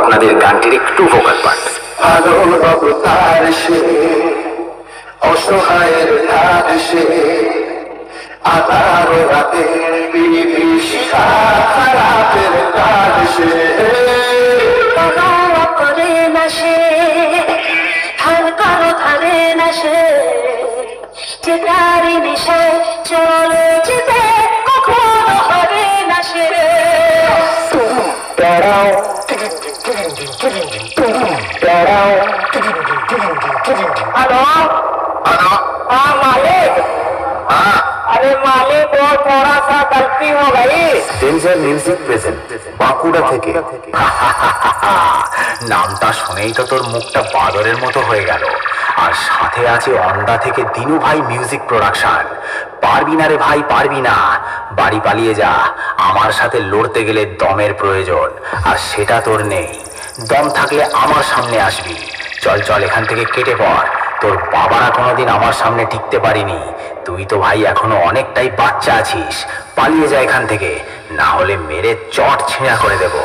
আপনাদের গানটির একটু ভোকাল পার্ট। পাগল বাবু তার সে, অসহায়ের ধার সে, আধার রাতে বিভীষিকা খারাপের কাজ সে। করে না সে, ধার কারো ধারে না সে, যে তারি নেশায় চলে যেতে কখনো হবে না সে। हेलो হ্যালো, हाँ मालिक। হ্যাঁ, अरे मालिक वो थोड़ा सा गलती हो गई। ডেঞ্জার মিউজিক প্রেজেন্ট বাঁকুড়া থেকে। নামটা শুনেই তো তোর মুখটা বাদরের মতো হয়ে গেল। আর সাথে আছে অন্ডা থেকে দিনু ভাই মিউজিক প্রোডাকশন। পারবি না রে ভাই, পারবি না। বাড়ি পালিয়ে যা, আমার সাথে লড়তে গেলে দমের প্রয়োজন, আর সেটা তোর নেই। দম থাকলে আমার সামনে আসবি। চল চল, এখান থেকে কেটে পড়। তোর বাবারা কোনোদিন আমার সামনে টিকতে পারিনি। তুই তো ভাই এখনো অনেকটাই বাচ্চা আছিস। পালিয়ে যা এখান থেকে, না হলে মেরে চট ছিঁড়া করে দেবো।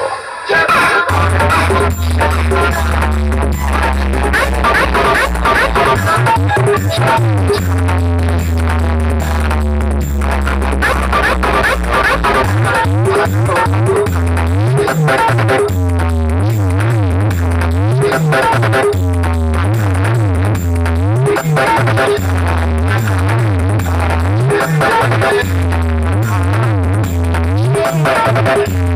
Thank you.